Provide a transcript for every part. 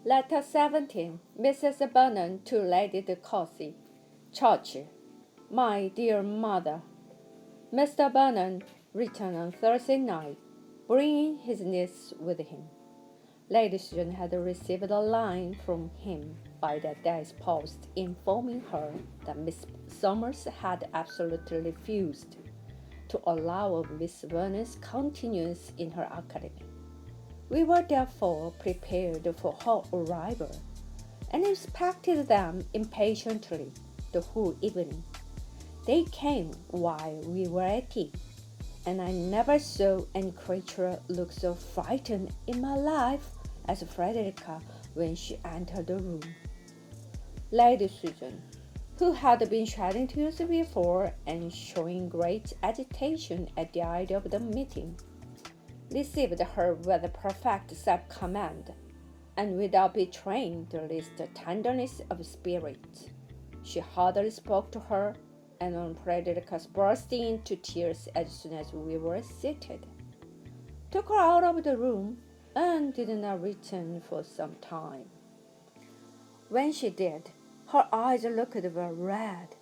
Letter 17. Mrs. Vernon to Lady Courcy. Churchhill. My dear mother, Mr. Vernon returned on Thursday night, bringing his niece with him. Lady Susan had received a line from him by that day's post informing her that Miss Somers had absolutely refused to allow of Miss Vernon's continuance in her academy. We were therefore prepared for her arrival, and expected them impatiently the whole evening. They came while we were at tea, and I never saw any creature look so frightened in my life as Frederica when she entered the room. Lady Susan, who had been shedding tears before and showing great agitation at the idea of the meeting, received her with perfect self-command, and without betraying the least tenderness of spirit. She hardly spoke to her, and on Frederica's bursting into tears as soon as we were seated, took her out of the room, and did not return for some time. When she did, her eyes looked very red,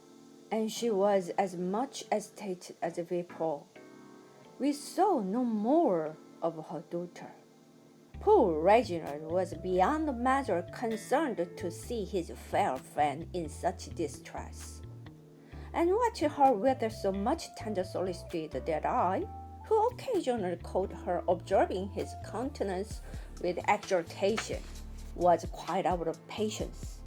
and she was as much agitated as before. We saw no more of her daughter. Poor Reginald was beyond measure concerned to see his fair friend in such distress, and watched her with so much tender solicitude that I, who occasionally caught her observing his countenance with exultation, was quite out of patience.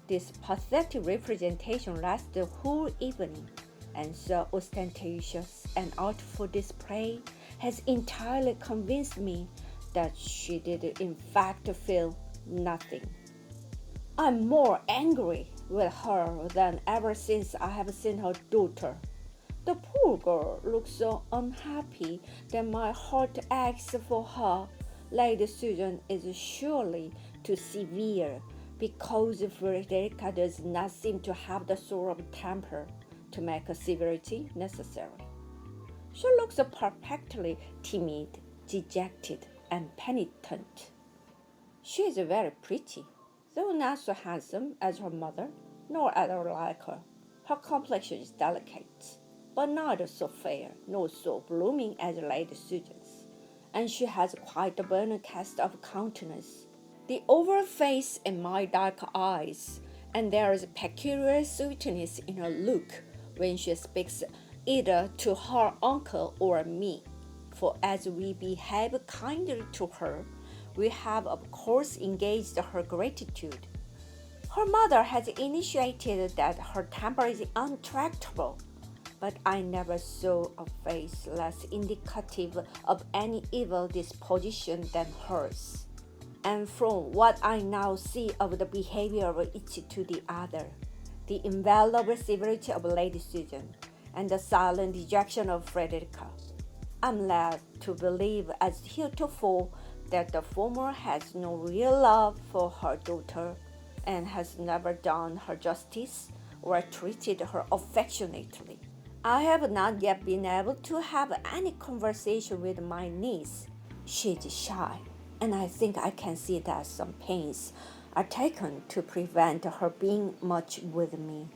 This pathetic representation lasted the whole evening, and so ostentatious and artful display has entirely convinced me that she did in fact feel nothing. I'm more angry with her than ever since I have seen her daughter. The poor girl looks so unhappy that my heart aches for her. Lady Susan is surely too severe, because Frederica does not seem to have the sort of temper to make a severity necessary. She looks perfectly timid, dejected, and penitent. She is very pretty, though not so handsome as her mother, nor other like her. Her complexion is delicate, but neither so fair nor so blooming as Lady Susan's, and she has quite a burning cast of countenance, the oval face and mild dark eyes, and there is a peculiar sweetness in her look when she speaks either to her uncle or me, for as we behave kindly to her, we have of course engaged her gratitude. Her mother has initiated that her temper is untractable, but I never saw a face less indicative of any evil disposition than hers. And from what I now see of the behavior of each to the other, the invaluable severity of Lady Susan, and the silent dejection of Frederica, I'm led to believe as heretofore that the former has no real love for her daughter, and has never done her justice or treated her affectionately. I have not yet been able to have any conversation with my niece. She is shy, and I think I can see that some pains are taken to prevent her being much with me.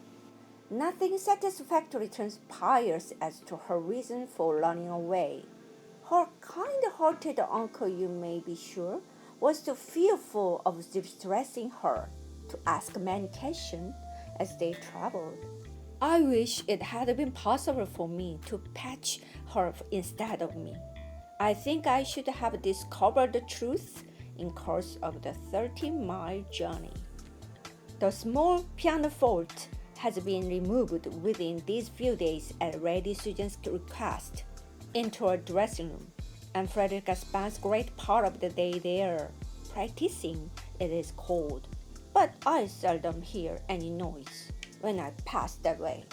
Nothing satisfactory transpires as to her reason for running away. Her kind-hearted uncle, you may be sure, was too fearful of distressing her to ask many questions as they traveled. I wish it had been possible for me to patch her instead of me. I think I should have discovered the truth in course of the 30-mile journey. The small pianoforte has been removed within these few days at Lady Susan's request into a dressing room, and Frederica spends great part of the day there, practicing, it is called. But I seldom hear any noise when I pass that way.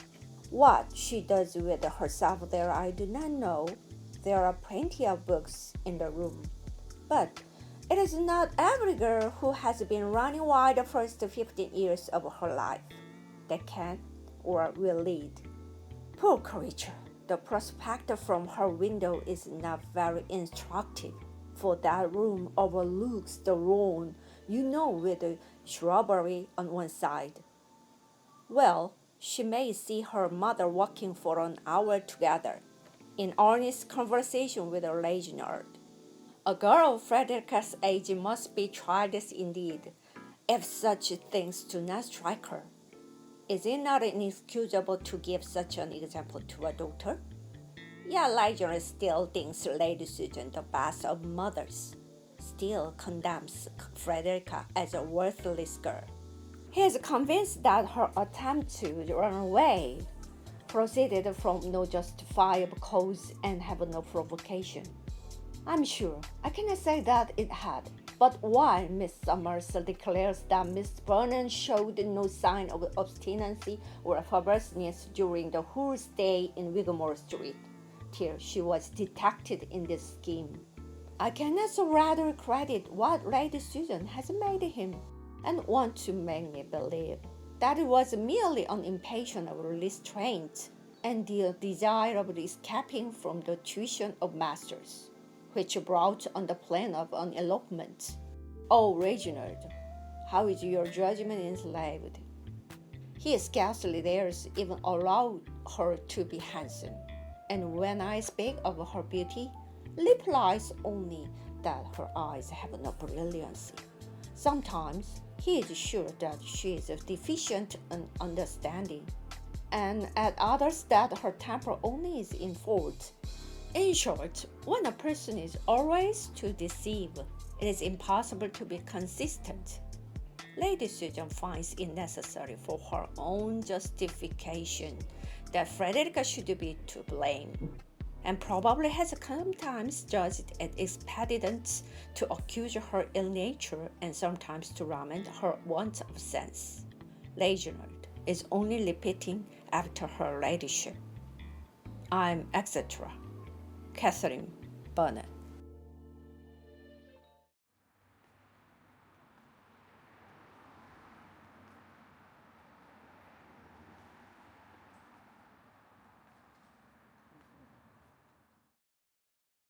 What she does with herself there I do not know. There are plenty of books in the room, but it is not every girl who has been running wild the first 15 years of her life that can or will lead. Poor creature, the prospect from her window is not very instructive, for that room overlooks the lawn with the shrubbery on one side. Well, she may see her mother walking for an hour together, in earnest conversation with Reginald. A girl of Frederica's age must be childish indeed, if such things do not strike her. Is it not inexcusable to give such an example to a daughter? Yet Reginald still thinks Lady Susan the best of mothers, still condemns Frederica as a worthless girl. He is convinced that her attempt to run away proceeded from no justifiable cause and have no provocation. I'm sure I cannot say that it had, but while Miss Summers declares that Miss Vernon showed no sign of obstinacy or perverseness during the whole stay in Wigmore Street, till she was detected in this scheme, I cannot so rather credit what Lady Susan has made him, and want to make me believe that it was merely an impatience of restraint and the desire of escaping from the tuition of masters, which brought on the plan of an elopement. Oh, Reginald, how is your judgment enslaved? He scarcely dares even allow her to be handsome, and when I speak of her beauty, replies only that her eyes have no brilliancy. Sometimes he is sure that she is deficient in understanding, and at others that her temper only is in fault. In short, when a person is always to deceive, it is impossible to be consistent. Lady Susan finds it necessary for her own justification that Frederica should be to blame, and probably has sometimes judged it expedient to accuse her ill nature and sometimes to lament her want of sense. Reginald is only repeating after her ladyship. I'm etc. Catherine Vernon.